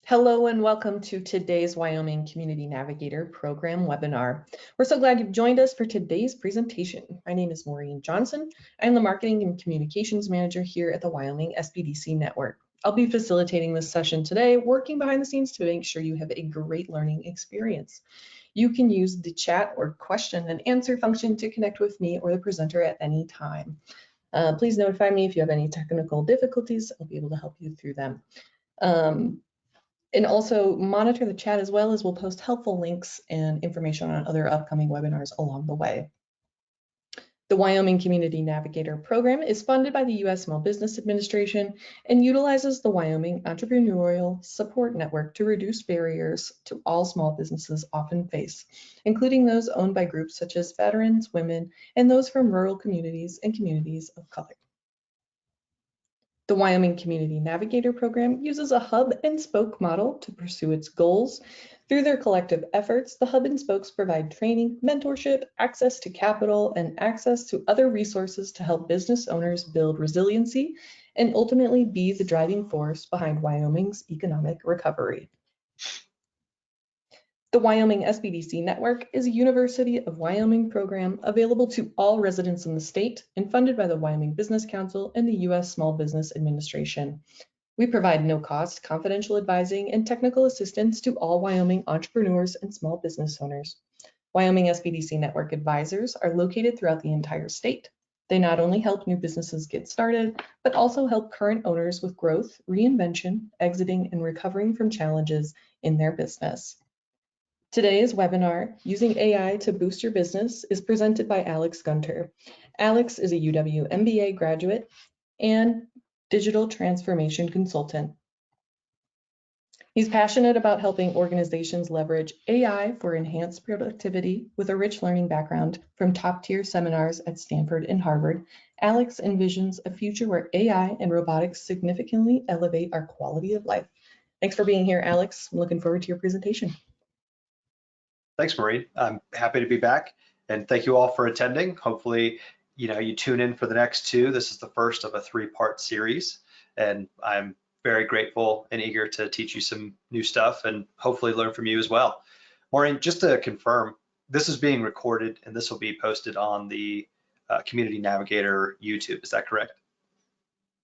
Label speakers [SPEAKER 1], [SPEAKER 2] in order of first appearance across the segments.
[SPEAKER 1] Hello and welcome to today's Wyoming Community Navigator program webinar. We're so glad you've joined us for today's presentation. My name is Maureen Johnson. I'm the Marketing and Communications Manager here at the Wyoming SBDC Network. I'll be facilitating this session today, working behind the scenes to make sure you have a great learning experience. You can use the chat or question and answer function to connect with me or the presenter at any time. Please notify me if you have any technical difficulties. I'll be able to help you through them. And also monitor the chat as well, as we'll post helpful links and information on other upcoming webinars along the way. The Wyoming Community Navigator program is funded by the U.S. Small Business Administration and utilizes the Wyoming Entrepreneurial Support Network to reduce barriers to all small businesses often face, including those owned by groups such as veterans, women, and those from rural communities and communities of color. The Wyoming Community Navigator program uses a hub and spoke model to pursue its goals. Through their collective efforts, the hub and spokes provide training, mentorship, access to capital, and access to other resources to help business owners build resiliency and ultimately be the driving force behind Wyoming's economic recovery. The Wyoming SBDC Network is a University of Wyoming program available to all residents in the state and funded by the Wyoming Business Council and the U.S. Small Business Administration. We provide no-cost confidential advising and technical assistance to all Wyoming entrepreneurs and small business owners. Wyoming SBDC Network advisors are located throughout the entire state. They not only help new businesses get started, but also help current owners with growth, reinvention, exiting, and recovering from challenges in their business. Today's webinar, Using AI to Boost Your Business, is presented by Alex Gunter. Alex is a UW MBA graduate and digital transformation consultant. He's passionate about helping organizations leverage AI for enhanced productivity. With a rich learning background from top-tier seminars at Stanford and Harvard, Alex envisions a future where AI and robotics significantly elevate our quality of life. Thanks for being here, Alex. I'm looking forward to your presentation.
[SPEAKER 2] Thanks, Maureen. I'm happy to be back, and thank you all for attending. Hopefully, you tune in for the next two. This is the first of a three-part series, and I'm very grateful and eager to teach you some new stuff and hopefully learn from you as well. Maureen, just to confirm, this is being recorded and this will be posted on the Community Navigator YouTube. Is that correct?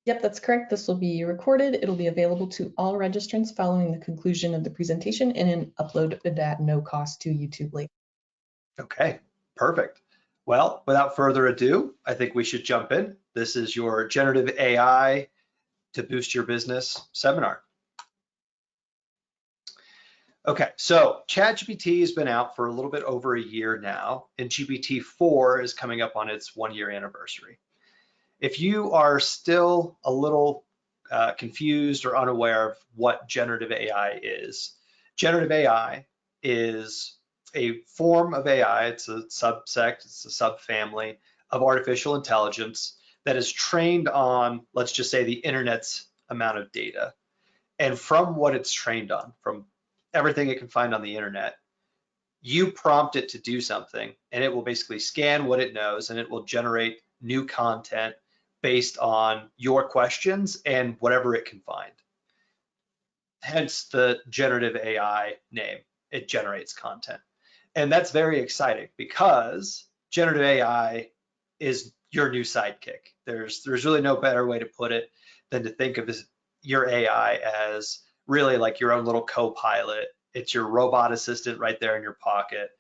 [SPEAKER 1] Yep, that's correct. This will be recorded. It'll be available to all registrants following the conclusion of the presentation and then uploaded at no cost to YouTube later.
[SPEAKER 2] Okay, perfect. Well, without further ado, I think we should jump in. This is your Generative AI to Boost Your Business seminar. Okay, so ChatGPT has been out for a little bit over a year now, and GPT-4 is coming up on its 1-year anniversary. If you are still a little confused or unaware of what generative AI is a form of AI, it's a subsect, it's a subfamily of artificial intelligence that is trained on, let's just say, the internet's amount of data. And from what it's trained on, from everything it can find on the internet, you prompt it to do something, and it will basically scan what it knows, and it will generate new content based on your questions and whatever it can find. Hence the generative AI name. It generates content. And that's very exciting because generative AI is your new sidekick. There's really no better way to put it than to think of your AI as really like your own little co-pilot. It's your robot assistant right there in your pocket.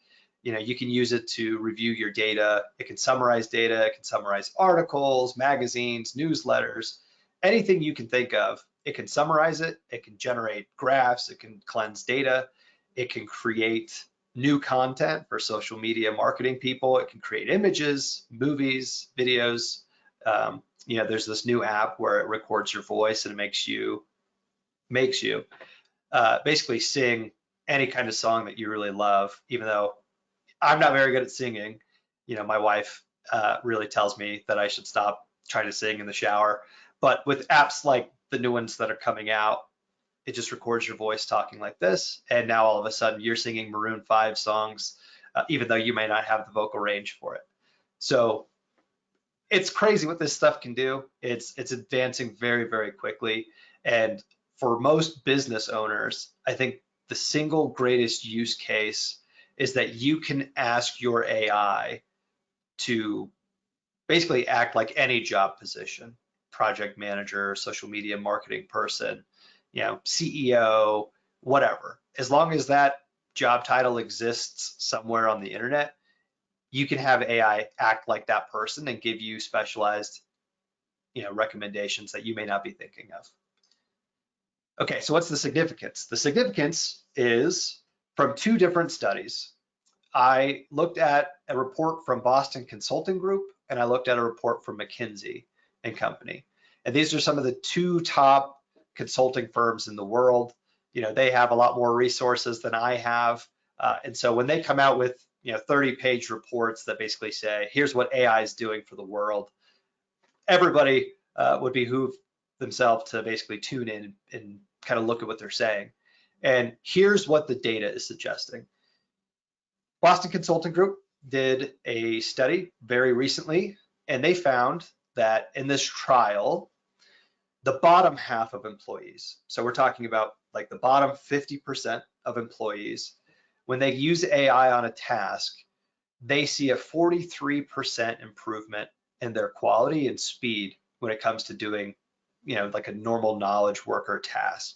[SPEAKER 2] You can use it to review your data. It can summarize data. It can summarize articles, magazines, newsletters, anything you can think of. It can summarize it. It can generate graphs. It can cleanse data. It can create new content for social media marketing people. It can create images, movies, videos. There's this new app where it records your voice and it makes you basically sing any kind of song that you really love, even though I'm not very good at singing. My wife really tells me that I should stop trying to sing in the shower. But with apps like the new ones that are coming out, it just records your voice talking like this. And now all of a sudden you're singing Maroon 5 songs, even though you may not have the vocal range for it. So it's crazy what this stuff can do. It's advancing very, very quickly. And for most business owners, I think the single greatest use case is that you can ask your AI to basically act like any job position, project manager, social media marketing person, CEO, whatever. As long as that job title exists somewhere on the internet, you can have AI act like that person and give you specialized, recommendations that you may not be thinking of. Okay, so what's the significance? The significance is from two different studies. I looked at a report from Boston Consulting Group, and I looked at a report from McKinsey and Company. And these are some of the two top consulting firms in the world. They have a lot more resources than I have. And so when they come out with 30-page reports that basically say, here's what AI is doing for the world, everybody would behoove themselves to basically tune in and kind of look at what they're saying. And here's what the data is suggesting. Boston Consulting Group did a study very recently, and they found that in this trial, the bottom half of employees, so we're talking about like the bottom 50% of employees, when they use AI on a task, they see a 43% improvement in their quality and speed when it comes to doing, like a normal knowledge worker task.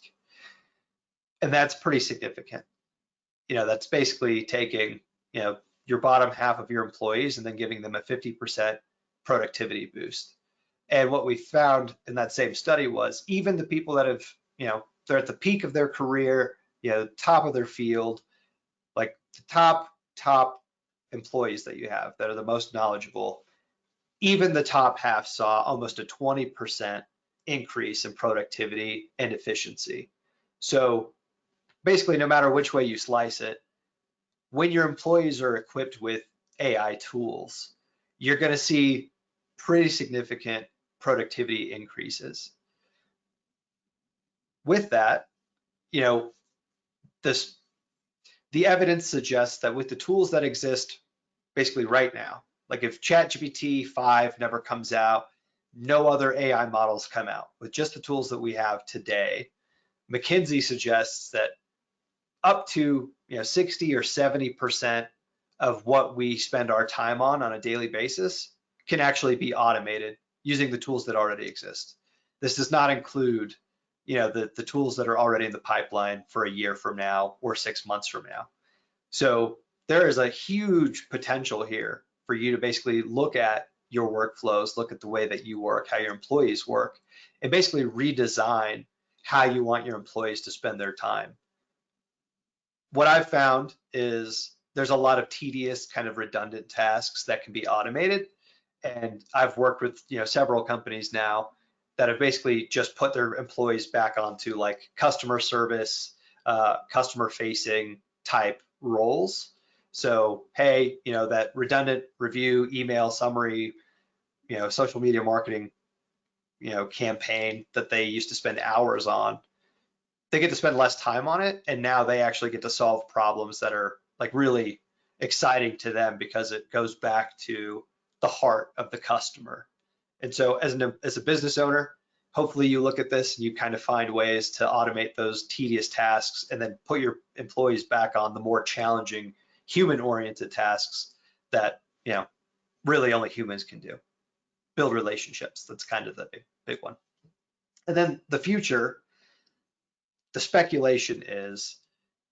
[SPEAKER 2] And that's pretty significant. That's basically taking, your bottom half of your employees and then giving them a 50% productivity boost. And what we found in that same study was even the people that have, they're at the peak of their career, top of their field, like the top employees that you have that are the most knowledgeable, even the top half saw almost a 20% increase in productivity and efficiency. So basically, no matter which way you slice it, when your employees are equipped with AI tools, you're going to see pretty significant productivity increases. With that, the evidence suggests that with the tools that exist basically right now, like if ChatGPT 5 never comes out, no other AI models come out. With just the tools that we have today, McKinsey suggests that up to 60 or 70% of what we spend our time on a daily basis can actually be automated using the tools that already exist. This does not include the tools that are already in the pipeline for a year from now or 6 months from now. So there is a huge potential here for you to basically look at your workflows, look at the way that you work, how your employees work, and basically redesign how you want your employees to spend their time. What I've found is there's a lot of tedious kind of redundant tasks that can be automated. And I've worked with several companies now that have basically just put their employees back onto like customer service, customer facing type roles. So, hey, that redundant review, email, summary, social media marketing, campaign that they used to spend hours on, they get to spend less time on it. And now they actually get to solve problems that are like really exciting to them because it goes back to the heart of the customer. And so as a business owner, hopefully you look at this and you kind of find ways to automate those tedious tasks and then put your employees back on the more challenging human-oriented tasks that really only humans can do. Build relationships, that's kind of the big one. And then the future, the speculation is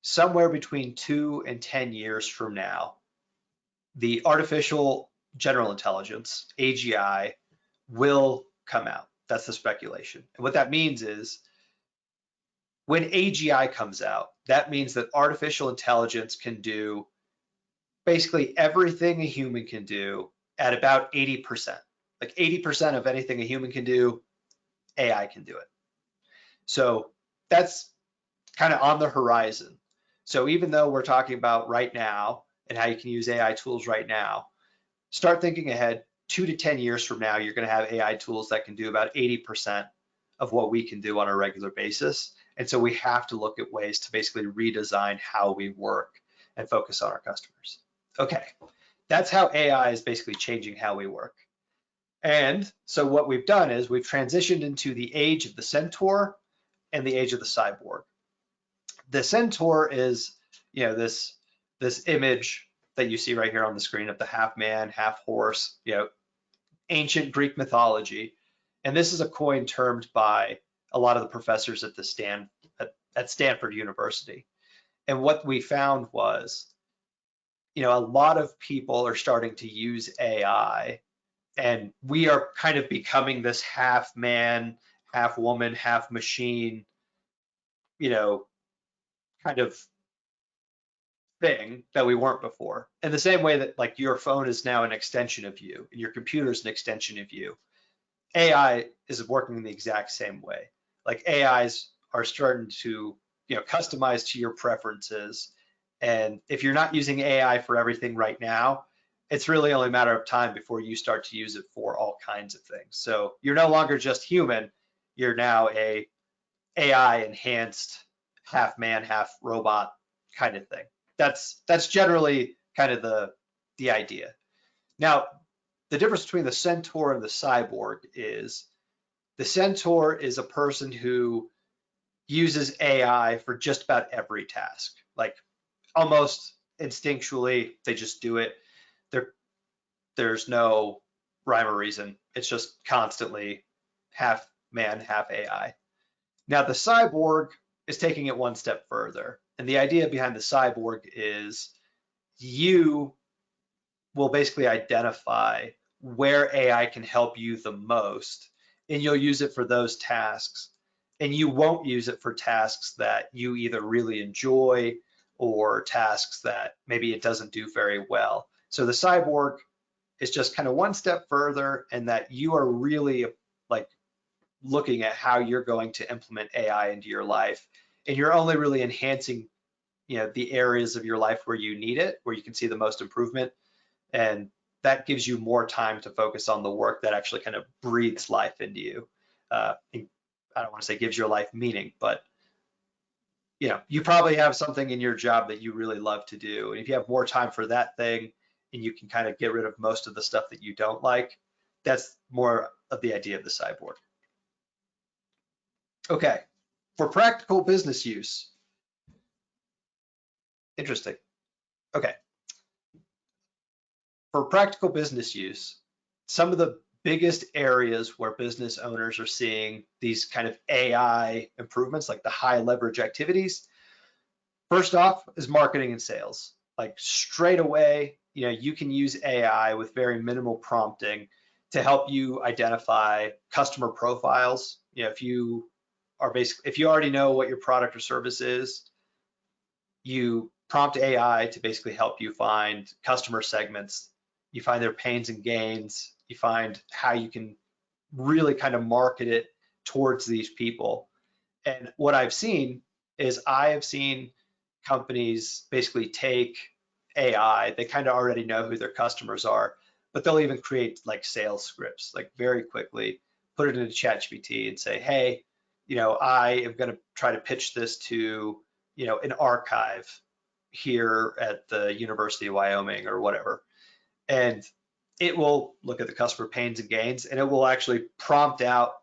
[SPEAKER 2] somewhere between 2 and 10 years from now, the artificial general intelligence, AGI, will come out. That's the speculation. And what that means is when AGI comes out, that means that artificial intelligence can do basically everything a human can do at about 80%. Like 80% of anything a human can do, AI can do it. So that's kind of on the horizon. So even though we're talking about right now and how you can use AI tools right now, start thinking ahead. 2 to 10 years from now, you're going to have AI tools that can do about 80% of what we can do on a regular basis. And so we have to look at ways to basically redesign how we work and focus on our customers. Okay, that's how AI is basically changing how we work. And so what we've done is we've transitioned into the age of the centaur and the age of the cyborg. The centaur is, this image that you see right here on the screen of the half man, half horse, ancient Greek mythology. And this is a coin termed by a lot of the professors at at Stanford University. And what we found was, a lot of people are starting to use AI, and we are kind of becoming this half man, half woman, half machine, kind of thing that we weren't before. In the same way that like your phone is now an extension of you and your computer is an extension of you, AI is working in the exact same way. Like AIs are starting to, customize to your preferences. And if you're not using AI for everything right now, it's really only a matter of time before you start to use it for all kinds of things. So you're no longer just human, you're now a AI enhanced half man, half robot kind of thing. That's generally kind of the idea. Now, the difference between the centaur and the cyborg is the centaur is a person who uses AI for just about every task. Like almost instinctually, they just do it. There's no rhyme or reason. It's just constantly half man, half AI. Now, the cyborg is taking it one step further. And the idea behind the cyborg is you will basically identify where AI can help you the most, and you'll use it for those tasks. And you won't use it for tasks that you either really enjoy or tasks that maybe it doesn't do very well. So the cyborg is just kind of one step further, and that you are really like looking at how you're going to implement AI into your life, and you're only really enhancing, the areas of your life where you need it, where you can see the most improvement, and that gives you more time to focus on the work that actually kind of breathes life into you. I don't want to say gives your life meaning, but you probably have something in your job that you really love to do, and if you have more time for that thing, and you can kind of get rid of most of the stuff that you don't like, that's more of the idea of the cyborg. Okay, for practical business use. Interesting. Okay. For practical business use, some of the biggest areas where business owners are seeing these kind of AI improvements, like the high leverage activities, first off is marketing and sales. Like straight away, you can use AI with very minimal prompting to help you identify customer profiles. If you already know what your product or service is, you prompt AI to basically help you find customer segments. You find their pains and gains. You find how you can really kind of market it towards these people. And what I've seen is I have seen companies basically take AI, they kind of already know who their customers are, but they'll even create like sales scripts, like very quickly, put it into ChatGPT and say, hey, I am going to try to pitch this to, an archive here at the University of Wyoming or whatever. And it will look at the customer pains and gains, and it will actually prompt out,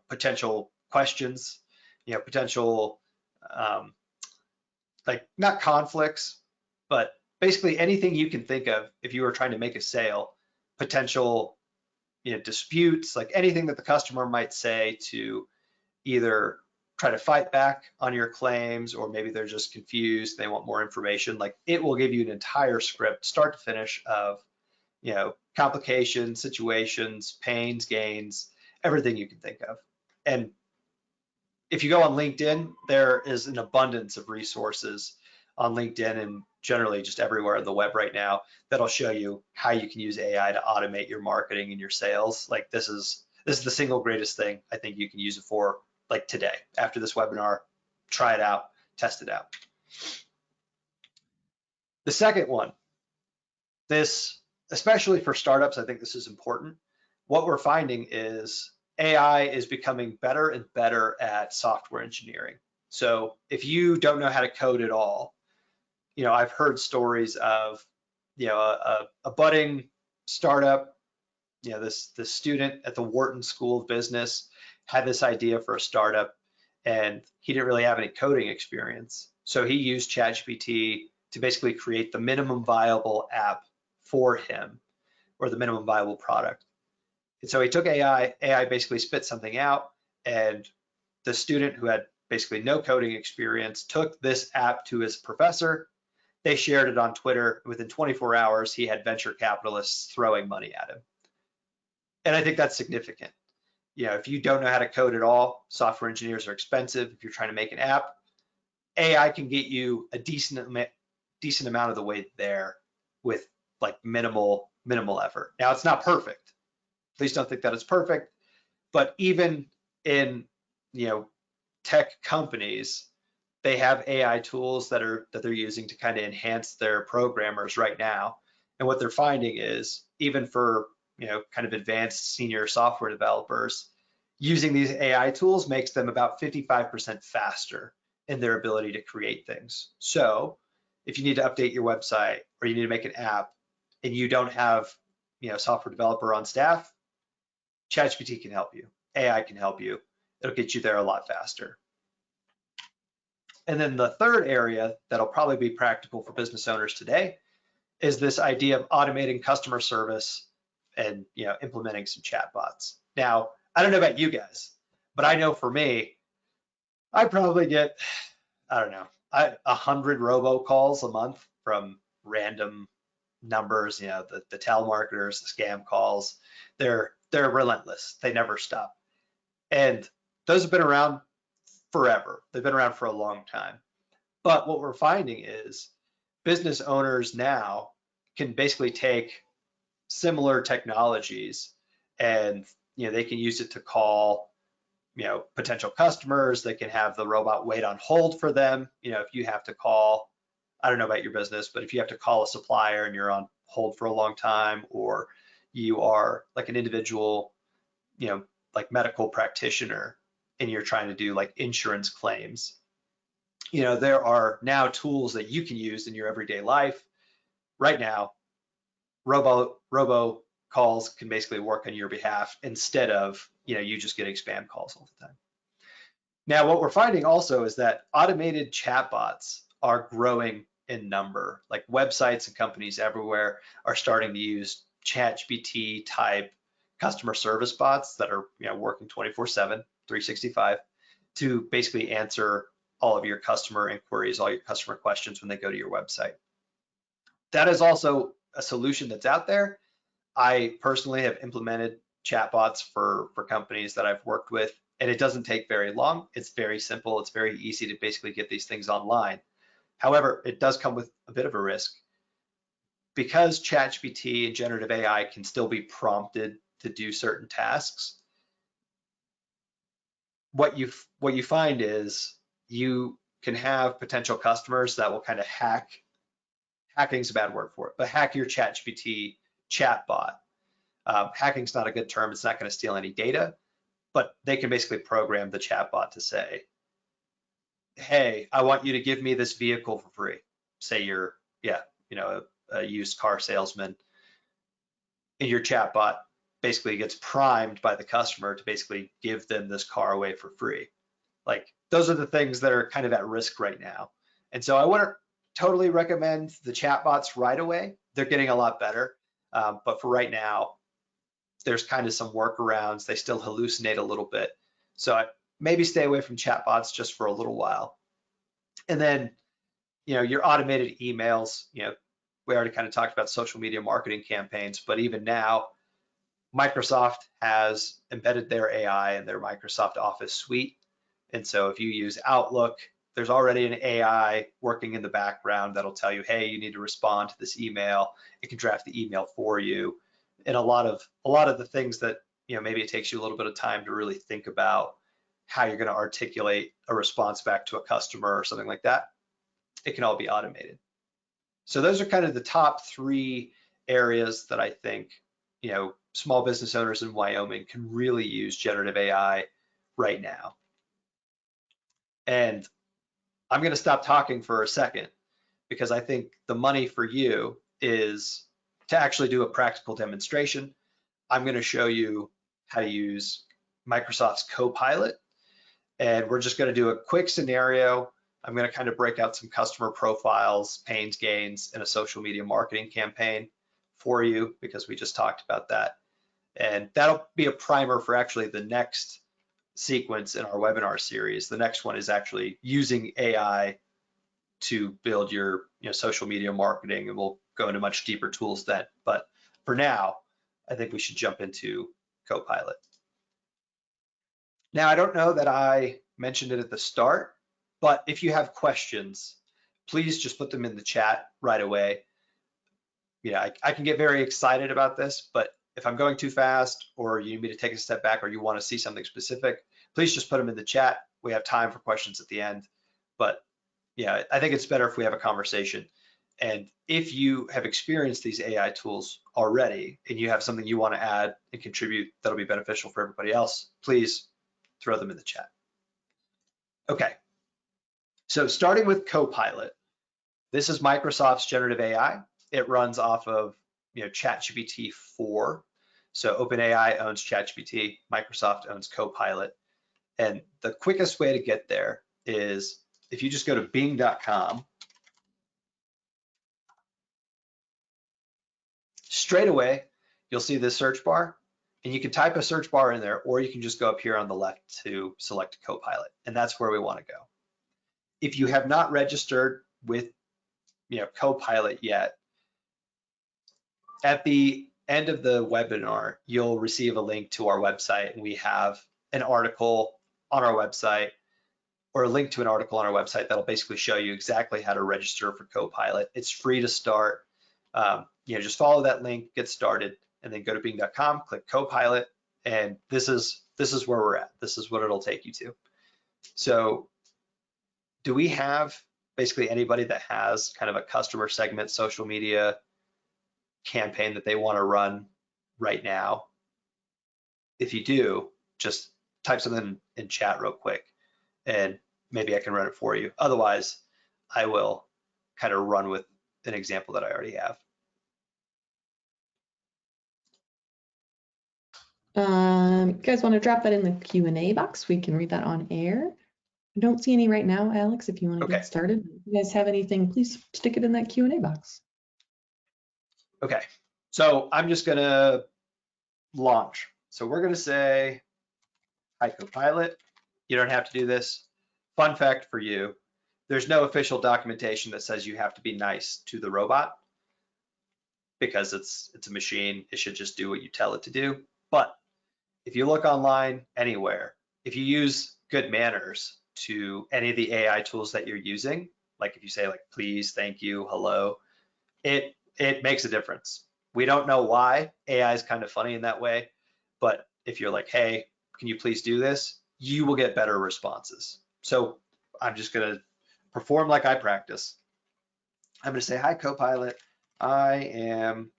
[SPEAKER 2] potential questions, potential, like not conflicts, but basically anything you can think of if you were trying to make a sale, potential, disputes, like anything that the customer might say to either try to fight back on your claims, or maybe they're just confused, they want more information. Like it will give you an entire script, start to finish, of complications, situations, pains, gains, everything you can think of. And if you go on LinkedIn, there is an abundance of resources on LinkedIn and generally just everywhere on the web right now that'll show you how you can use AI to automate your marketing and your sales. Like this is the single greatest thing I think you can use it for, like today. After this webinar, try it out, test it out. The second one, especially for startups, I think this is important. What we're finding is AI is becoming better and better at software engineering. So if you don't know how to code at all, I've heard stories of, a budding startup, this student at the Wharton School of Business had this idea for a startup, and he didn't really have any coding experience. So he used ChatGPT to basically create the minimum viable app for him, or the minimum viable product. And so he took AI basically spit something out, and the student who had basically no coding experience took this app to his professor. They shared it on Twitter. Within 24 hours, he had venture capitalists throwing money at him. And I think that's significant. If you don't know how to code at all, software engineers are expensive. If you're trying to make an app, AI can get you a decent amount of the way there with like minimal effort. Now, it's not perfect. Please don't think that it's perfect, but even in tech companies, they have AI tools that they're using to kind of enhance their programmers right now. And what they're finding is, even for kind of advanced senior software developers, using these AI tools makes them about 55% faster in their ability to create things. So if you need to update your website, or you need to make an app, and you don't have a software developer on staff, ChatGPT can help you. AI can help you. It'll get you there a lot faster. And then the third area that'll probably be practical for business owners today is this idea of automating customer service and implementing some chatbots. Now, I don't know about you guys, but I know for me, I probably get, I don't know, 100 robocalls a month from random numbers. The telemarketers, the scam calls. They're relentless. They never stop. And those have been around forever. They've been around for a long time. But what we're finding is business owners now can basically take similar technologies, and they can use it to call potential customers. They can have the robot wait on hold for them. If you have to call, I don't know about your business, but if you have to call a supplier and you're on hold for a long time, or you are like an individual, like medical practitioner, and you're trying to do like insurance claims, there are now tools that you can use in your everyday life. Right now, robo calls can basically work on your behalf, instead of you just getting spam calls all the time. Now, what we're finding also is that automated chatbots are growing in number. Like, websites and companies everywhere are starting to use ChatGPT type customer service bots that are working 24/7, 365, to basically answer all of your customer inquiries, all your customer questions when they go to your website. That is also a solution that's out there. I personally have implemented chatbots for companies that I've worked with, and it doesn't take very long. It's very simple. It's very easy to basically get these things online. However, it does come with a bit of a risk. Because ChatGPT and generative AI can still be prompted to do certain tasks, what you find is you can have potential customers that will kind of hacking's a bad word for it, but hack your ChatGPT chatbot. Hacking's not a good term. It's not going to steal any data, but they can basically program the chatbot to say, hey, I want you to give me this vehicle for free. Say you're, a used car salesman, and your chatbot basically gets primed by the customer to basically give them this car away for free. Like, those are the things that are kind of at risk right now. And so I wouldn't totally recommend the chatbots right away. They're getting a lot better. But for right now, there's kind of some workarounds. They still hallucinate a little bit. So maybe stay away from chatbots just for a little while. And then, your automated emails, we already kind of talked about social media marketing campaigns, but even now, Microsoft has embedded their AI in their Microsoft Office suite. And so if you use Outlook, there's already an AI working in the background that'll tell you, hey, you need to respond to this email. It can draft the email for you. And a lot of the things that, maybe it takes you a little bit of time to really think about how you're going to articulate a response back to a customer or something like that, it can all be automated. So those are kind of the top 3 areas that I think, small business owners in Wyoming can really use generative AI right now. And I'm going to stop talking for a second, because I think the money for you is to actually do a practical demonstration. I'm going to show you how to use Microsoft's Copilot, And we're just gonna do a quick scenario. I'm gonna kind of break out some customer profiles, pains, gains, and a social media marketing campaign for you because we just talked about that. And that'll be a primer for actually the next sequence in our webinar series. The next one is actually using AI to build your social media marketing, and we'll go into much deeper tools then. But for now, I think we should jump into Copilot. Now, I don't know that I mentioned it at the start, but if you have questions, please just put them in the chat right away. I can get very excited about this, but if I'm going too fast or you need me to take a step back or you want to see something specific, please just put them in the chat. We have time for questions at the end. But yeah, I think it's better if we have a conversation. And if you have experienced these AI tools already and you have something you want to add and contribute that'll be beneficial for everybody else, please throw them in the chat. Okay, so starting with Copilot, this is Microsoft's generative AI. It runs off of ChatGPT 4. So OpenAI owns ChatGPT, Microsoft owns Copilot. And the quickest way to get there is if you just go to bing.com, straight away, you'll see this search bar, and you can type a search bar in there, or you can just go up here on the left to select Copilot, and that's where we want to go. If you have not registered with Copilot yet, at the end of the webinar, you'll receive a link to our website, and we have an article on our website, or a link to an article on our website that'll basically show you exactly how to register for Copilot. It's free to start. Just follow that link, get started, and then go to bing.com, click Copilot, and this is where we're at. This is what it'll take you to. So do we have basically anybody that has kind of a customer segment social media campaign that they want to run right now? If you do, just type something in chat real quick and maybe I can run it for you. Otherwise, I will kind of run with an example that I already have.
[SPEAKER 1] You guys want to drop that in the Q&A box? We can read that on air. I don't see any right now, Alex, if you want to get started. If you guys have anything, please stick it in that Q&A box.
[SPEAKER 2] Okay, so I'm just gonna launch. So we're gonna say, hi Copilot. You don't have to do this. Fun fact for you, there's no official documentation that says you have to be nice to the robot because it's a machine. It should just do what you tell it to do. But if you look online anywhere, if you use good manners to any of the AI tools that you're using, like if you say like, please, thank you, hello, it makes a difference. We don't know why. AI is kind of funny in that way, but if you're like, hey, can you please do this? You will get better responses. So I'm just gonna perform like I practice. I'm gonna say, hi Copilot, I am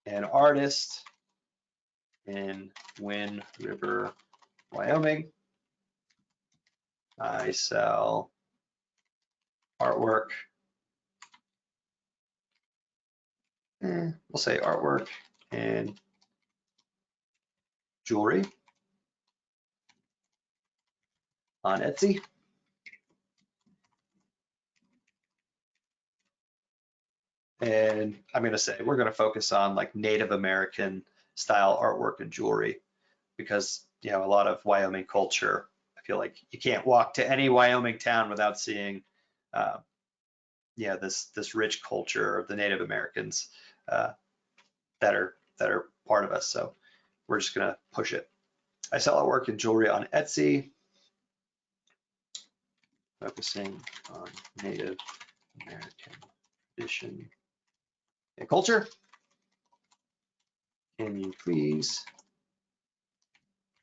[SPEAKER 2] an artist in Wind River, Wyoming. I sell artwork. We'll say artwork and jewelry on Etsy. And I'm going to say we're going to focus on like Native American style artwork and jewelry because a lot of Wyoming culture. I feel like you can't walk to any Wyoming town without seeing this rich culture of the Native Americans that are part of us. So we're just gonna push it. I sell artwork and jewelry on Etsy, focusing on Native American tradition and culture. Can you please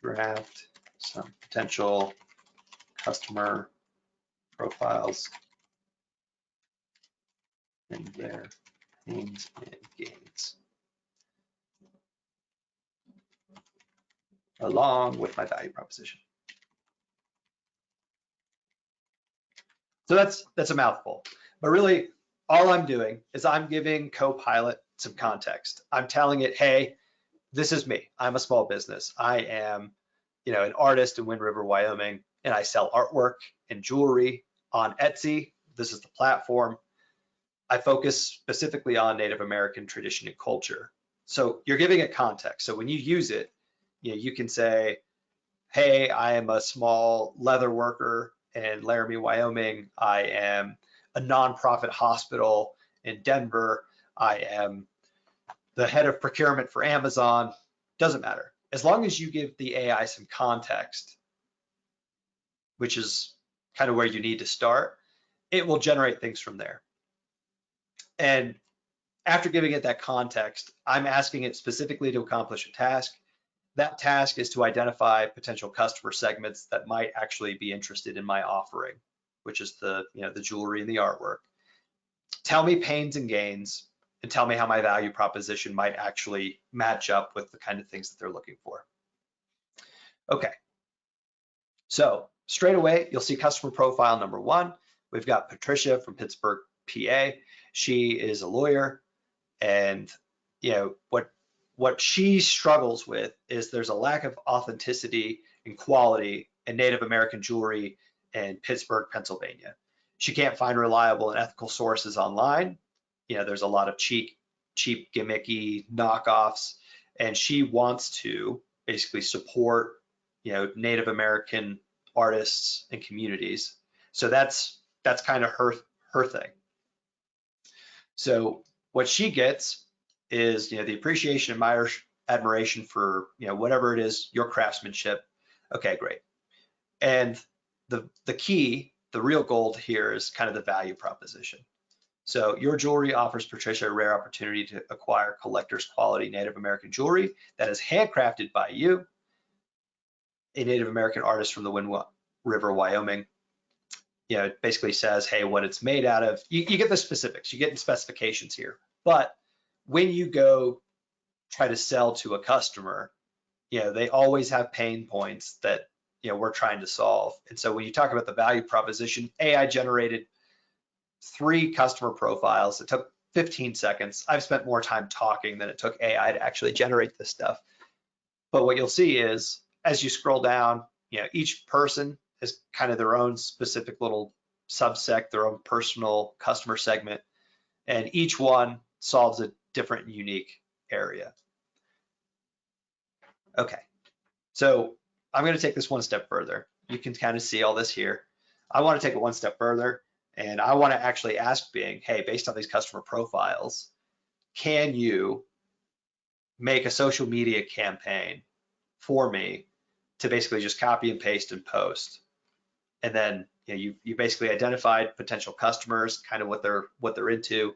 [SPEAKER 2] draft some potential customer profiles and their pains and gains, along with my value proposition? So that's a mouthful, but really all I'm doing is I'm giving Copilot some context. I'm telling it, hey, this is me. I'm a small business. I am an artist in Wind River, Wyoming, and I sell artwork and jewelry on Etsy. This is the platform. I focus specifically on Native American tradition and culture. So you're giving it context. So when you use it, you can say, hey, I am a small leather worker in Laramie, Wyoming. I am a nonprofit hospital in Denver. I am the head of procurement for Amazon. Doesn't matter. As long as you give the AI some context, which is kind of where you need to start, it will generate things from there. And after giving it that context, I'm asking it specifically to accomplish a task. That task is to identify potential customer segments that might actually be interested in my offering, which is the jewelry and the artwork. Tell me pains and gains, and tell me how my value proposition might actually match up with the kind of things that they're looking for. Okay, so straight away, you'll see customer profile number 1. We've got Patricia from Pittsburgh, PA. She is a lawyer, and what she struggles with is there's a lack of authenticity and quality in Native American jewelry in Pittsburgh, Pennsylvania. She can't find reliable and ethical sources online. There's a lot of cheap, gimmicky knockoffs, and she wants to basically support, Native American artists and communities. So that's kind of her thing. So what she gets is, the appreciation and admiration for, whatever it is, your craftsmanship. Okay, great. And the key, the real gold here is kind of the value proposition. So your jewelry offers Patricia a rare opportunity to acquire collector's quality Native American jewelry that is handcrafted by you, a Native American artist from the Wind River, Wyoming. It basically says, hey, what it's made out of. You get the specifics, you get the specifications here. But when you go try to sell to a customer, they always have pain points that we're trying to solve. And so when you talk about the value proposition, AI generated 3 customer profiles. It took 15 seconds. I've spent more time talking than it took AI to actually generate this stuff. But what you'll see is, as you scroll down, each person is kind of their own specific little subsect, their own personal customer segment, and each one solves a different unique area. Okay, so I'm going to take this one step further. You can kind of see all this here. I want to take it one step further, and I want to actually ask Bing, hey, based on these customer profiles, can you make a social media campaign for me to basically just copy and paste and post? And then you basically identified potential customers, kind of what they're into,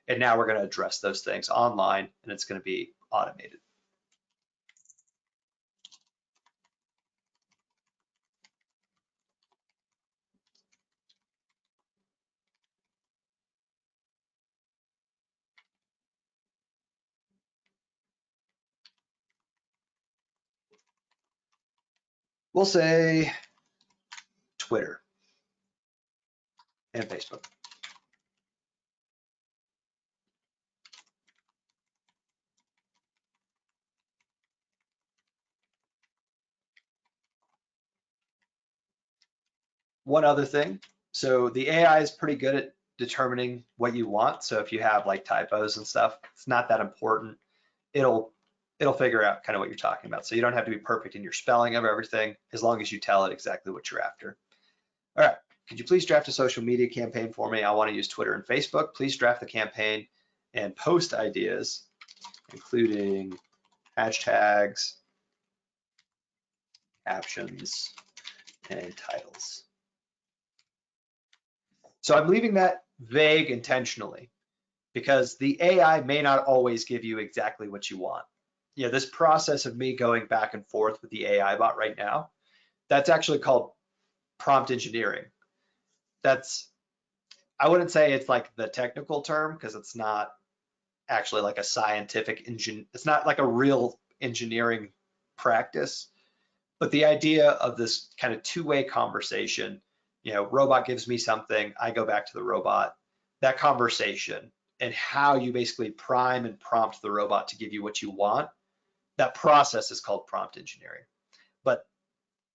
[SPEAKER 2] and now we're going to address those things online, and it's going to be automated. We'll say Twitter and Facebook. One other thing, so the AI is pretty good at determining what you want. So if you have like typos and stuff, it's not that important. It'll figure out kind of what you're talking about. So you don't have to be perfect in your spelling of everything, as long as you tell it exactly what you're after. All right, could you please draft a social media campaign for me? I want to use Twitter and Facebook. Please draft the campaign and post ideas, including hashtags, captions, and titles. So I'm leaving that vague intentionally, because the AI may not always give you exactly what you want. This process of me going back and forth with the AI bot right now, that's actually called prompt engineering. I wouldn't say it's like the technical term, because it's not actually like a scientific it's not like a real engineering practice, but the idea of this kind of two-way conversation, robot gives me something, I go back to the robot, that conversation and how you basically prime and prompt the robot to give you what you want, that process is called prompt engineering. But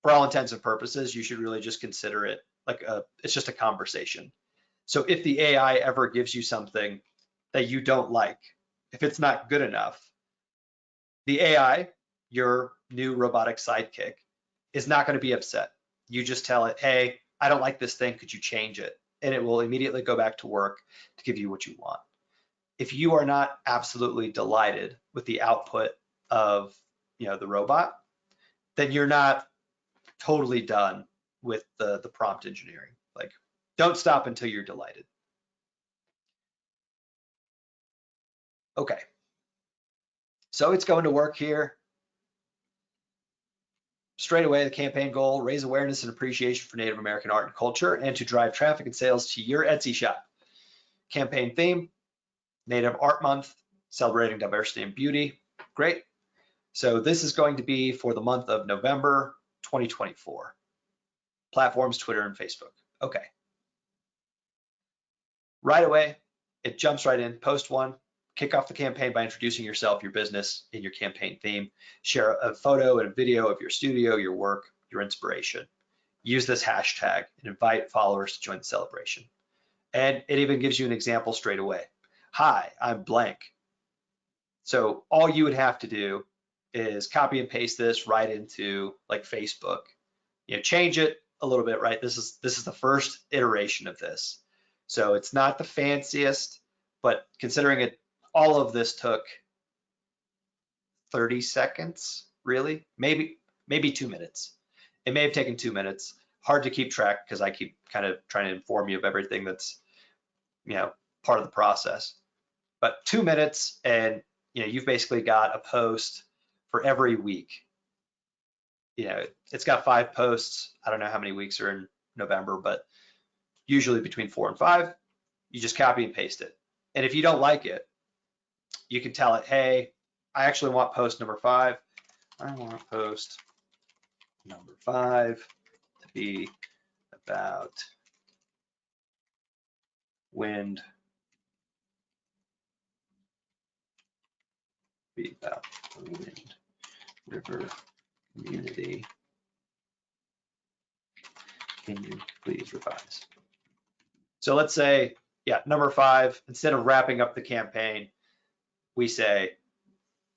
[SPEAKER 2] for all intents and purposes, you should really just consider it like it's just a conversation. So if the AI ever gives you something that you don't like, if it's not good enough, the AI, your new robotic sidekick, is not going to be upset. You just tell it, hey, I don't like this thing, could you change it? And it will immediately go back to work to give you what you want. If you are not absolutely delighted with the output of the robot, then you're not totally done with the prompt engineering. Like, don't stop until you're delighted. Okay, so it's going to work here. Straight away, the campaign goal: raise awareness and appreciation for Native American art and culture, and to drive traffic and sales to your Etsy shop. Campaign theme: Native Art Month, celebrating diversity and beauty. Great. So this is going to be for the month of November 2024. Platforms: Twitter and Facebook. Okay. Right away, it jumps right in. Post one. Kick off the campaign by introducing yourself, your business, and your campaign theme. Share a photo and a video of your studio, your work, your inspiration. Use this hashtag and invite followers to join the celebration. And it even gives you an example straight away. Hi, I'm blank. So all you would have to do is copy and paste this right into like Facebook. Change it a little bit, right? This is the first iteration of this. So it's not the fanciest, but considering it, all of this took 30 seconds, really, maybe 2 minutes. It may have taken 2 minutes. Hard to keep track because I keep kind of trying to inform you of everything that's part of the process. But 2 minutes, and you've basically got a post for every week. It's got 5 posts. I don't know how many weeks are in November, but usually between 4 and 5. You just copy and paste it. And if you don't like it, you can tell it, hey, I actually want post number 5. I want post number 5 to be about wind, be about the Wind River community. Can you please revise? So let's say, number 5, instead of wrapping up the campaign, we say,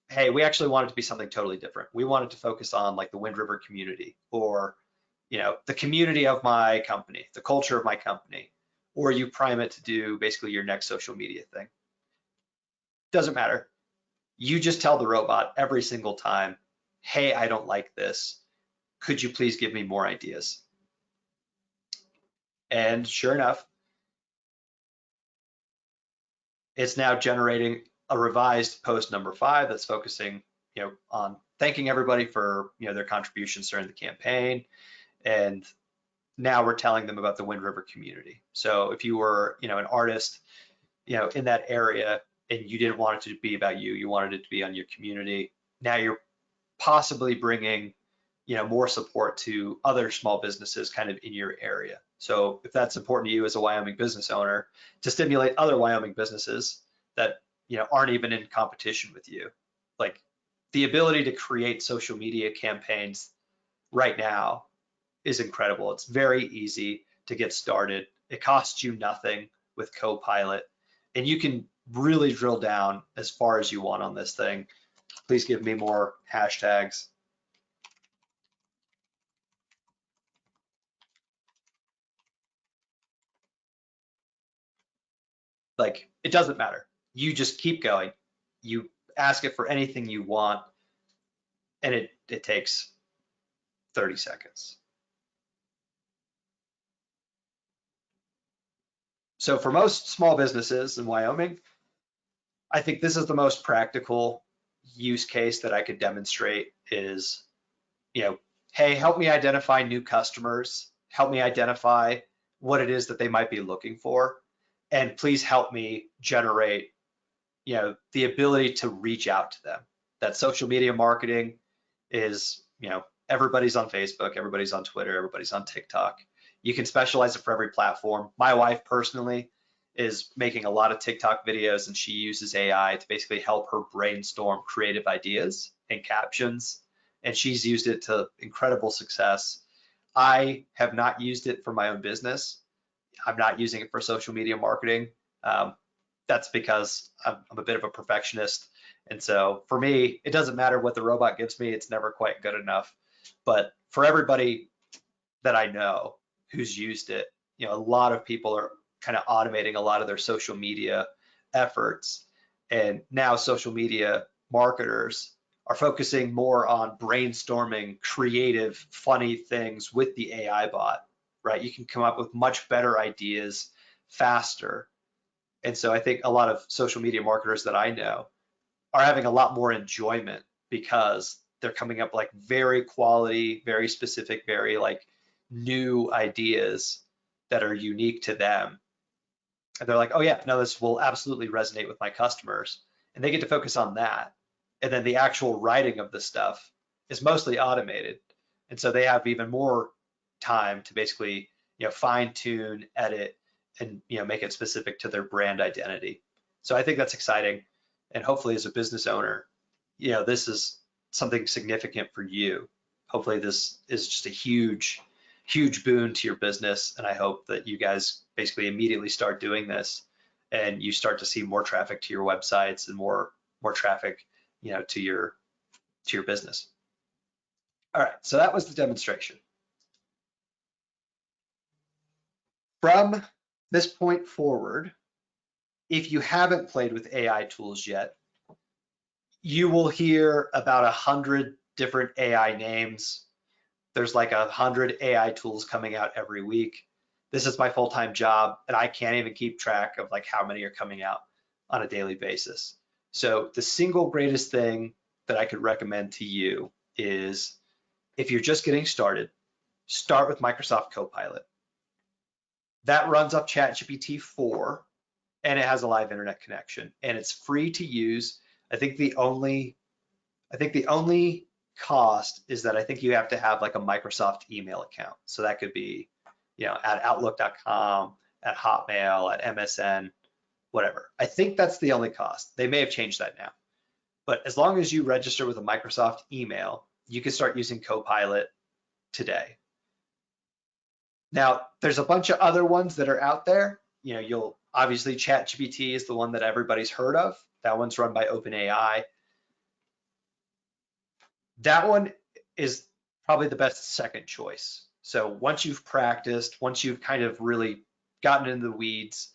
[SPEAKER 2] hey, we actually want it to be something totally different. We want it to focus on like the Wind River community, or the community of my company, the culture of my company, or you prime it to do basically your next social media thing. Doesn't matter. You just tell the robot every single time, hey, I don't like this. Could you please give me more ideas? And sure enough, it's now generating a revised post number 5 that's focusing, on thanking everybody for, their contributions during the campaign. And now we're telling them about the Wind River community. So if you were, an artist, in that area, and you didn't want it to be about you, you wanted it to be on your community, now you're possibly bringing, more support to other small businesses kind of in your area. So if that's important to you as a Wyoming business owner, to stimulate other Wyoming businesses that, aren't even in competition with you, like the ability to create social media campaigns right now is incredible. It's very easy to get started. It costs you nothing with Copilot, and you can really drill down as far as you want on this thing. Please give me more hashtags. Like, it doesn't matter. You just keep going. You ask it for anything you want, and it takes 30 seconds. So for most small businesses in Wyoming, I think this is the most practical use case that I could demonstrate is, hey, help me identify new customers, help me identify what it is that they might be looking for, and please help me generate, the ability to reach out to them. That social media marketing is, everybody's on Facebook, everybody's on Twitter, everybody's on TikTok. You can specialize it for every platform. My wife personally is making a lot of TikTok videos, and she uses AI to basically help her brainstorm creative ideas and captions. And she's used it to incredible success I have not used it for my own business. I'm not using it for social media marketing. That's because I'm a bit of a perfectionist. And so for me, it doesn't matter what the robot gives me, it's never quite good enough. But for everybody that I know who's used it, a lot of people are kind of automating a lot of their social media efforts. And now social media marketers are focusing more on brainstorming creative, funny things with the AI bot, right? You can come up with much better ideas faster. And so I think a lot of social media marketers that I know are having a lot more enjoyment because they're coming up like very quality, very specific, very like new ideas that are unique to them. And they're like, oh yeah, no, this will absolutely resonate with my customers. And they get to focus on that. And then the actual writing of the stuff is mostly automated. And so they have even more time to basically, fine tune, edit, and make it specific to their brand identity. So I think that's exciting. And hopefully as a business owner, this is something significant for you. Hopefully this is just a huge, huge boon to your business. And I hope that you guys basically immediately start doing this and you start to see more traffic to your websites and more traffic, to your business. All right, so that was the demonstration. From this point forward, if you haven't played with AI tools yet, you will hear about 100 different AI names. There's like 100 AI tools coming out every week. This is my full-time job, and I can't even keep track of like how many are coming out on a daily basis. So the single greatest thing that I could recommend to you is, if you're just getting started, start with Microsoft Copilot. That runs off ChatGPT 4, and it has a live internet connection, and it's free to use. I think the only cost is that I think you have to have like a Microsoft email account. So that could be, at outlook.com, at Hotmail, at MSN, whatever. I think that's the only cost. They may have changed that now. But as long as you register with a Microsoft email, you can start using Copilot today. Now, there's a bunch of other ones that are out there. You'll obviously, ChatGPT is the one that everybody's heard of. That one's run by OpenAI. That one is probably the best second choice. So once you've practiced, once you've kind of really gotten into the weeds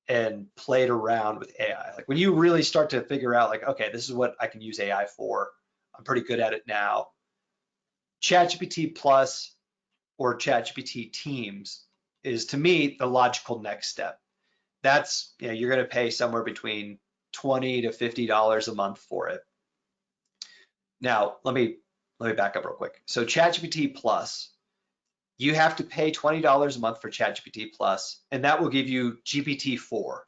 [SPEAKER 2] and played around with AI, like when you really start to figure out like, okay, this is what I can use AI for, I'm pretty good at it now. ChatGPT Plus or ChatGPT Teams is, to me, the logical next step. That's, you're going to pay somewhere between $20 to $50 a month for it. Now, let me back up real quick. So ChatGPT Plus, you have to pay $20 a month for ChatGPT Plus, and that will give you GPT-4.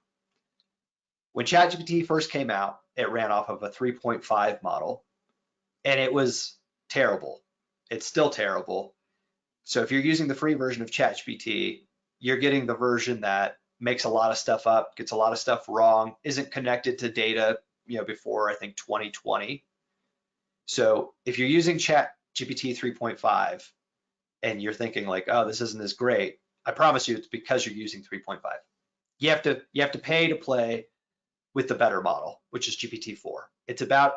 [SPEAKER 2] When ChatGPT first came out, it ran off of a 3.5 model, and it was terrible. It's still terrible. So if you're using the free version of ChatGPT, you're getting the version that makes a lot of stuff up, gets a lot of stuff wrong, isn't connected to data, before I think 2020. So if you're using ChatGPT 3.5 and you're thinking like, oh, this isn't as great, I promise you it's because you're using 3.5. You have to pay to play with the better model, which is GPT-4. It's about,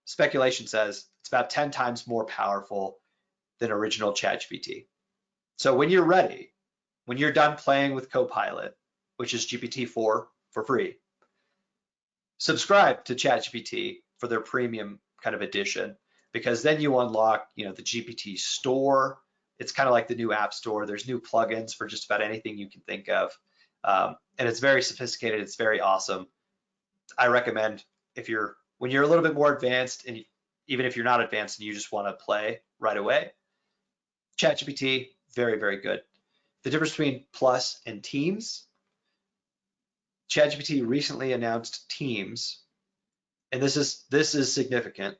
[SPEAKER 2] speculation says, it's about 10 times more powerful than original ChatGPT. So when you're ready, when you're done playing with Copilot, which is GPT-4 for free, subscribe to ChatGPT for their premium kind of edition, because then you unlock, the GPT store. It's kind of like the new App Store. There's new plugins for just about anything you can think of. And it's very sophisticated. It's very awesome. I recommend when you're a little bit more advanced, and even if you're not advanced and you just want to play right away, ChatGPT, very, very good. The difference between Plus and Teams, ChatGPT recently announced Teams, and this is significant.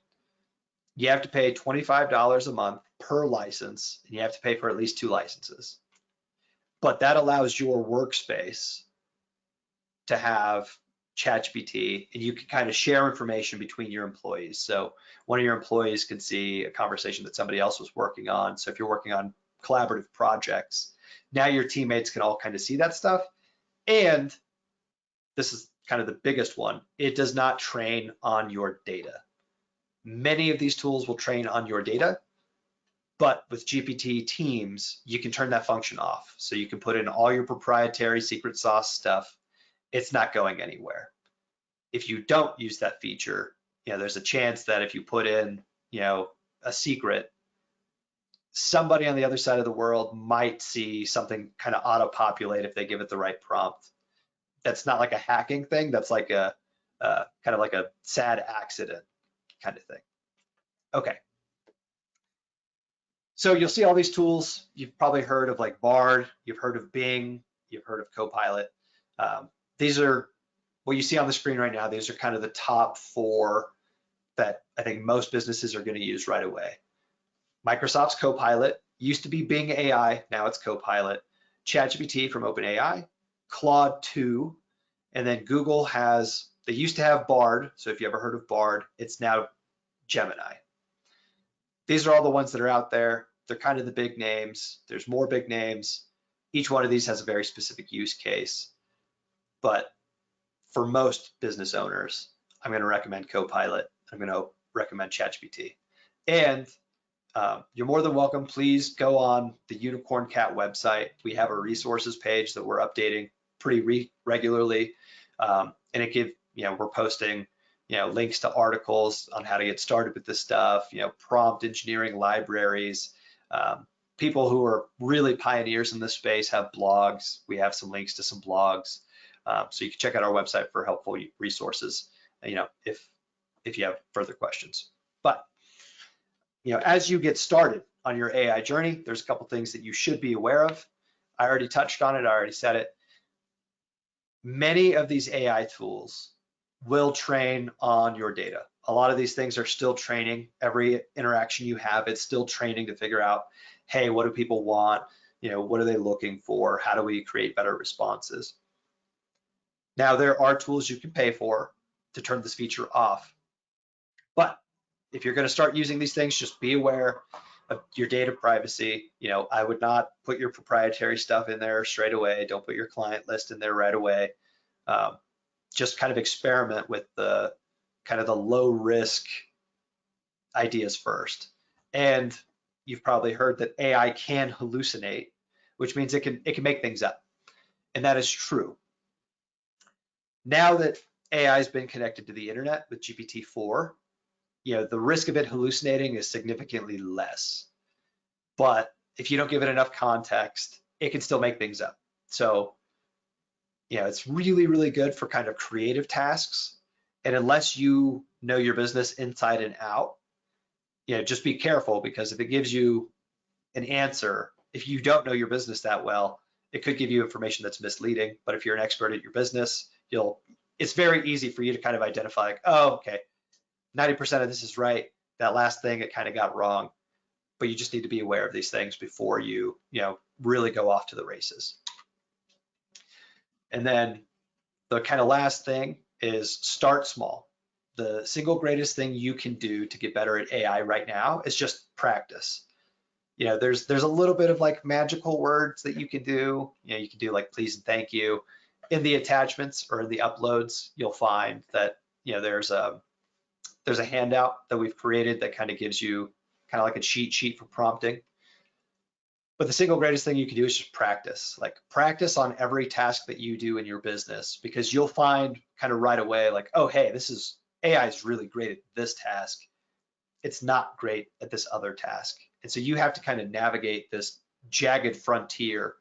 [SPEAKER 2] You have to pay $25 a month per license, and you have to pay for at least 2 licenses. But that allows your workspace to have ChatGPT, and you can kind of share information between your employees. So one of your employees can see a conversation that somebody else was working on. So if you're working on collaborative projects. Now your teammates can all kind of see that stuff. And this is kind of the biggest one. It does not train on your data. Many of these tools will train on your data, but with GPT Teams, you can turn that function off. So you can put in all your proprietary secret sauce stuff. It's not going anywhere. If you don't use that feature, there's a chance that if you put in, a secret, somebody on the other side of the world might see something kind of auto-populate if they give it the right prompt. That's not like a hacking thing. That's like a kind of like a sad accident kind of thing. Okay. So you'll see all these tools. You've probably heard of like Bard, you've heard of Bing, you've heard of Copilot. These are what you see on the screen right now. These are kind of the top 4 that I think most businesses are going to use right away. Microsoft's Copilot used to be Bing AI, now it's Copilot. ChatGPT from OpenAI, Claude 2, and then Google they used to have Bard, so if you ever heard of Bard, it's now Gemini. These are all the ones that are out there. They're kind of the big names. There's more big names. Each one of these has a very specific use case. But for most business owners, I'm going to recommend Copilot. I'm going to recommend ChatGPT. And you're more than welcome. Please go on the Unicorn Cat website. We have a resources page that we're updating pretty regularly. And we're posting links to articles on how to get started with this stuff, prompt engineering libraries. People who are really pioneers in this space have blogs. We have some links to some blogs. So you can check out our website for helpful resources, if you have further questions. But, as you get started on your AI journey, there's a couple things that you should be aware of. I already touched on it, I already said it. Many of these AI tools will train on your data. A lot of these things are still training. Every interaction you have, it's still training to figure out, hey, what do people want? What are they looking for? How do we create better responses? Now, there are tools you can pay for to turn this feature off. But if you're going to start using these things, just be aware of your data privacy. I would not put your proprietary stuff in there straight away. Don't put your client list in there right away. Just kind of experiment with the kind of the low risk ideas first. And you've probably heard that AI can hallucinate, which means it can make things up. And that is true. Now that AI has been connected to the internet with GPT-4, the risk of it hallucinating is significantly less. But if you don't give it enough context, it can still make things up. So, it's really, really good for kind of creative tasks. And unless you know your business inside and out, just be careful, because if it gives you an answer, if you don't know your business that well, it could give you information that's misleading. But if you're an expert at your business, it's very easy for you to kind of identify, like, oh, okay, 90% of this is right. That last thing, it kind of got wrong. But you just need to be aware of these things before you, really go off to the races. And then the kind of last thing is start small. The single greatest thing you can do to get better at AI right now is just practice. There's a little bit of like magical words that you can do. You can do like please and thank you. In the attachments or in the uploads, you'll find that there's a handout that we've created that kind of gives you kind of like a cheat sheet for prompting. But the single greatest thing you can do is just practice. Like practice on every task that you do in your business, because you'll find kind of right away, like, oh, hey, AI is really great at this task. It's not great at this other task. And so you have to kind of navigate this jagged frontier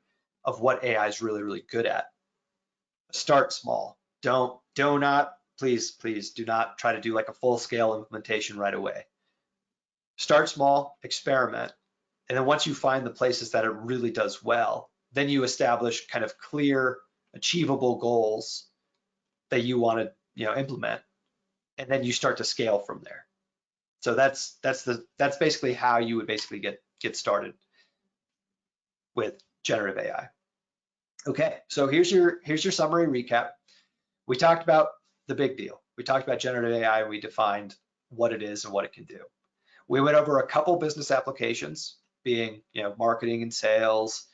[SPEAKER 2] of what AI is really, really good at. Start small. Please do not try to do like a full scale implementation right away. Start small, experiment. And then once you find the places that it really does well, then you establish kind of clear, achievable goals that you want to implement. And then you start to scale from there. So that's basically how you would basically get started with generative AI. Okay, so here's your summary recap. We talked about the big deal. We talked about generative AI, and we defined what it is and what it can do. We went over a couple business applications. being, marketing and sales,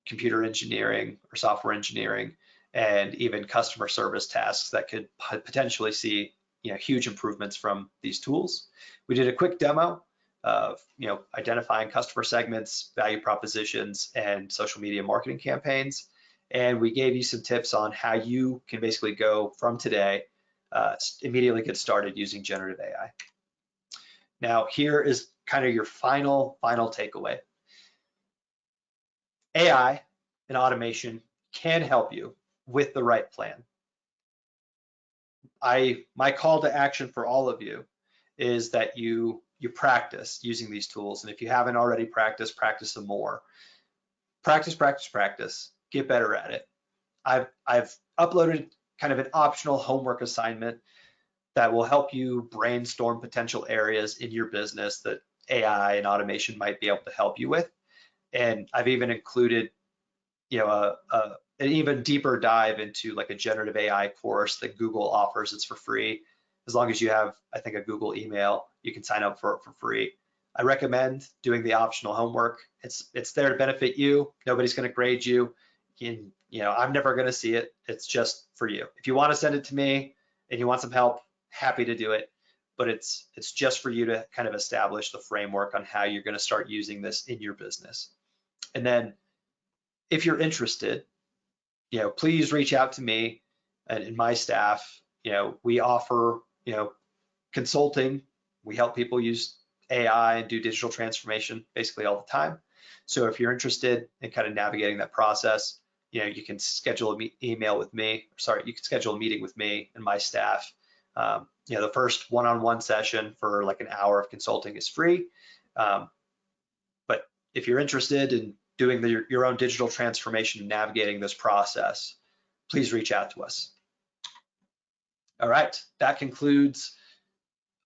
[SPEAKER 2] computer engineering or software engineering, and even customer service tasks that could potentially see, huge improvements from these tools. We did a quick demo of, identifying customer segments, value propositions, and social media marketing campaigns. And we gave you some tips on how you can basically go from today, immediately get started using generative AI. Now, here is kind of your final takeaway. AI and automation can help you with the right plan. My call to action for all of you is that you practice using these tools. And if you haven't already practiced, practice some more. Practice, get better at it. I've uploaded kind of an optional homework assignment that will help you brainstorm potential areas in your business that AI and automation might be able to help you with. And I've even included, an even deeper dive into like a generative AI course that Google offers. It's for free. As long as you have, I think, a Google email, you can sign up for it for free. I recommend doing the optional homework. It's there to benefit you. Nobody's going to grade you. I'm never going to see it. It's just for you. If you want to send it to me and you want some help, happy to do it. But it's just for you to kind of establish the framework on how you're going to start using this in your business. And then if you're interested, please reach out to me and my staff. We offer, consulting. We help people use AI and do digital transformation basically all the time. So if you're interested in kind of navigating that process, you can schedule a email with me. You can schedule a meeting with me and my staff. The first one-on-one session for like an hour of consulting is free. But if you're interested in doing your own digital transformation and navigating this process, please reach out to us. All right, that concludes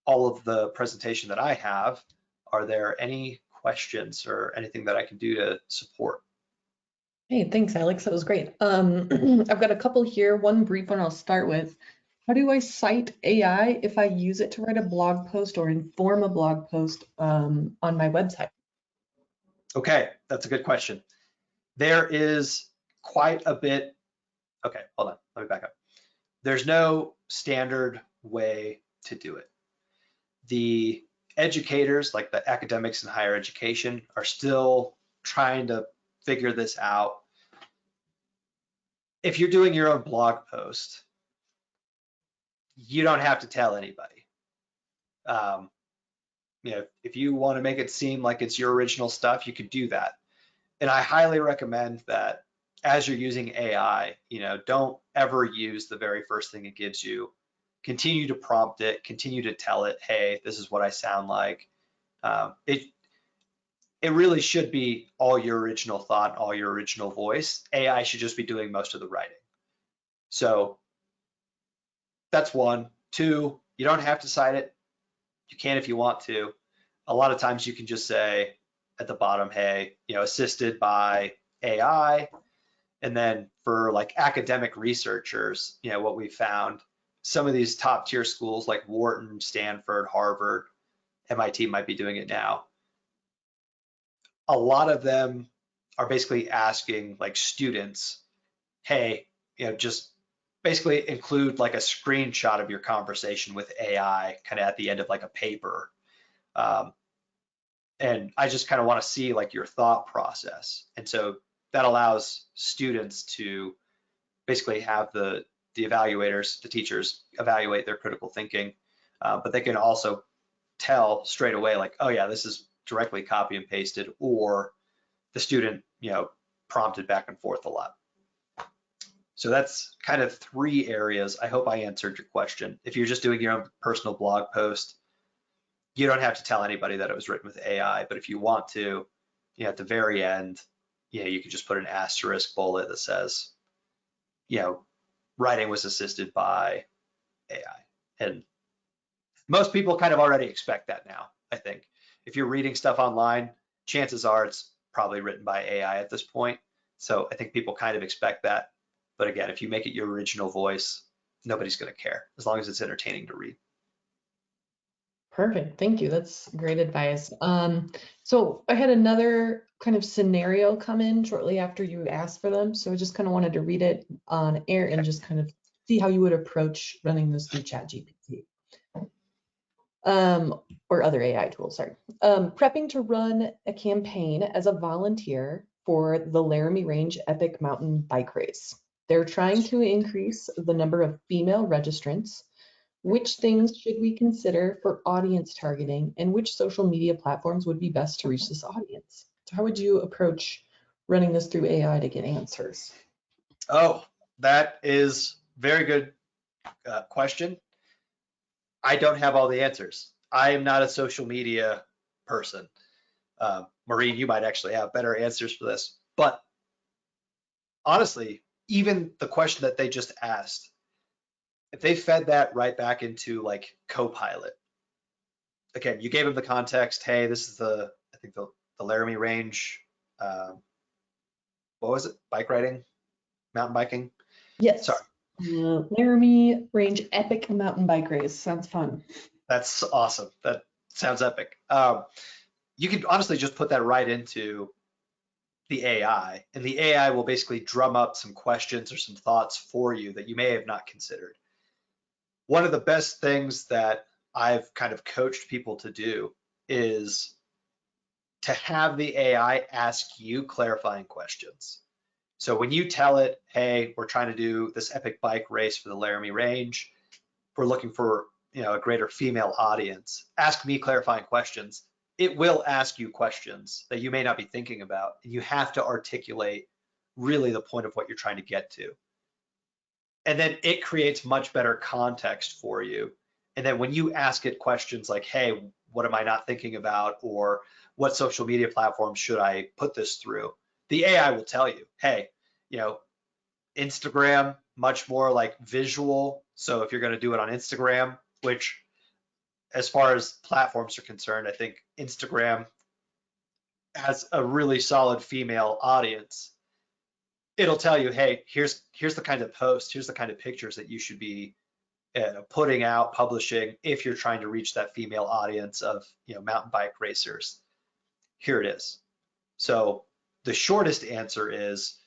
[SPEAKER 2] all of the presentation that I have. Are there any questions or anything that I can do to support?
[SPEAKER 1] Hey, thanks, Alex. That was great. I've got a couple here. One brief one I'll start with. How do I cite AI if I use it to write a blog post or inform a blog post on my website?
[SPEAKER 2] Okay, that's a good question. There is quite a bit. Okay, hold on, let me back up. There's no standard way to do it. The educators, like the academics in higher education, are still trying to figure this out. If you're doing your own blog post, you don't have to tell anybody. If you want to make it seem like it's your original stuff, you could do that. And I highly recommend that as you're using AI, don't ever use the very first thing it gives you. Continue to prompt it, continue to tell it, hey, this is what I sound like. It really should be all your original thought, all your original voice. AI should just be doing most of the writing. So that's one. Two, you don't have to cite it. You can if you want to. A lot of times you can just say at the bottom, hey, assisted by AI. And then for like academic researchers, what we found, some of these top tier schools like Wharton, Stanford, Harvard, MIT might be doing it now. A lot of them are basically asking like students, hey, just basically include like a screenshot of your conversation with AI kind of at the end of like a paper. And I just kind of want to see like your thought process. And so that allows students to basically have the evaluators, the teachers evaluate their critical thinking, but they can also tell straight away like, oh yeah, this is directly copy and pasted, or the student, prompted back and forth a lot. So that's kind of 3 areas. I hope I answered your question. If you're just doing your own personal blog post, you don't have to tell anybody that it was written with AI, but if you want to, at the very end, you can just put an asterisk bullet that says, writing was assisted by AI. And most people kind of already expect that now, I think. If you're reading stuff online, chances are it's probably written by AI at this point. So I think people kind of expect that. But again, if you make it your original voice, nobody's going to care as long as it's entertaining to read.
[SPEAKER 1] Perfect. Thank you. That's great advice. So I had another kind of scenario come in shortly after you asked for them. So I just kind of wanted to read it on air and just kind of see how you would approach running this through ChatGPT. Or other AI tools, sorry. Prepping to run a campaign as a volunteer for the Laramie Range Epic Mountain Bike Race. They're trying to increase the number of female registrants. Which things should we consider for audience targeting, and which social media platforms would be best to reach this audience? So how would you approach running this through AI to get answers?
[SPEAKER 2] Oh, that is very good question. I don't have all the answers. I am not a social media person. Maureen, you might actually have better answers for this. But honestly, even the question that they just asked, if they fed that right back into like Copilot, again, you gave them the context. Hey, this is I think the Laramie Range. What was it? Bike riding, mountain biking.
[SPEAKER 1] Yes.
[SPEAKER 2] Sorry.
[SPEAKER 1] Laramie Range Epic Mountain Bike Race. Sounds fun.
[SPEAKER 2] That's awesome. That sounds epic. You can honestly just put that right into the AI, and the AI will basically drum up some questions or some thoughts for you that you may have not considered. One of the best things that I've kind of coached people to do is to have the AI ask you clarifying questions. So when you tell it, hey, we're trying to do this epic bike race for the Laramie Range, we're looking for a greater female audience, ask me clarifying questions. It will ask you questions that you may not be thinking about, and you have to articulate really the point of what you're trying to get to. And then it creates much better context for you. And then when you ask it questions like, hey, what am I not thinking about? Or what social media platforms should I put this through? The AI will tell you, hey, Instagram, much more like visual. So if you're going to do it on Instagram, which as far as platforms are concerned, I think Instagram has a really solid female audience. It'll tell you, hey, here's the kind of post, here's the kind of pictures that you should be putting out, publishing if you're trying to reach that female audience of mountain bike racers. Here it is. So the shortest answer is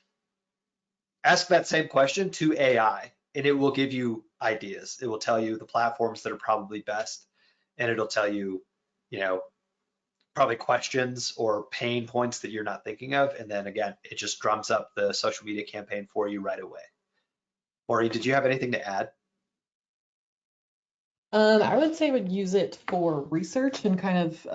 [SPEAKER 2] ask that same question to AI, and it will give you ideas. It will tell you the platforms that are probably best, and it'll tell you, probably questions or pain points that you're not thinking of. And then again, it just drums up the social media campaign for you right away. Maureen, did you have anything to add?
[SPEAKER 1] I would say I would use it for research and kind of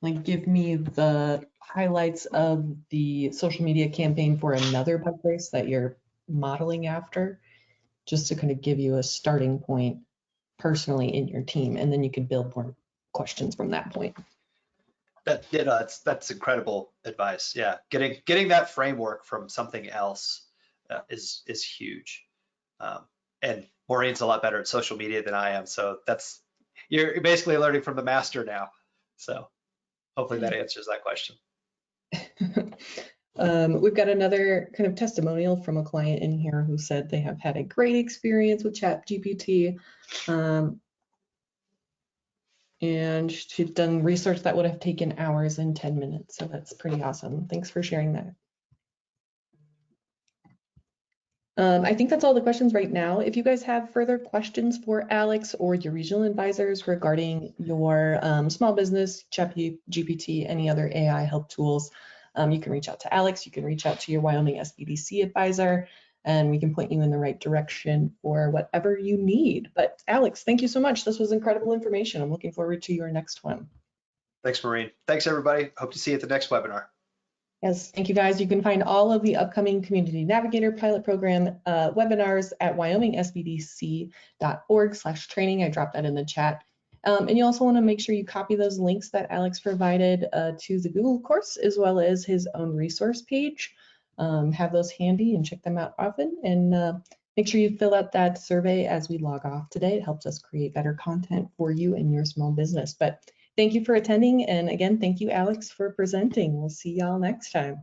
[SPEAKER 1] like give me the highlights of the social media campaign for another bike race that you're modeling after, just to kind of give you a starting point personally in your team, and then you could build more questions from that point.
[SPEAKER 2] That's incredible advice. Yeah, getting that framework from something else is huge. And Maureen's a lot better at social media than I am, so you're basically learning from the master now. So hopefully that answers that question.
[SPEAKER 1] We've got another kind of testimonial from a client in here who said they have had a great experience with ChatGPT. And she's done research that would have taken hours in 10 minutes. So that's pretty awesome. Thanks for sharing that. I think that's all the questions right now. If you guys have further questions for Alex or your regional advisors regarding your small business, ChatGPT, any other AI help tools, you can reach out to Alex. You can reach out to your Wyoming SBDC advisor, and we can point you in the right direction for whatever you need. But Alex, thank you so much. This was incredible information. I'm looking forward to your next one.
[SPEAKER 2] Thanks, Maureen. Thanks, everybody. Hope to see you at the next webinar.
[SPEAKER 1] Yes, thank you guys. You can find all of the upcoming Community Navigator pilot program webinars at wyomingsbdc.org/training. I dropped that in the chat. And you also want to make sure you copy those links that Alex provided to the Google course, as well as his own resource page. Have those handy and check them out often. And make sure you fill out that survey as we log off today. It helps us create better content for you and your small business. But thank you for attending. And again, thank you, Alex, for presenting. We'll see y'all next time.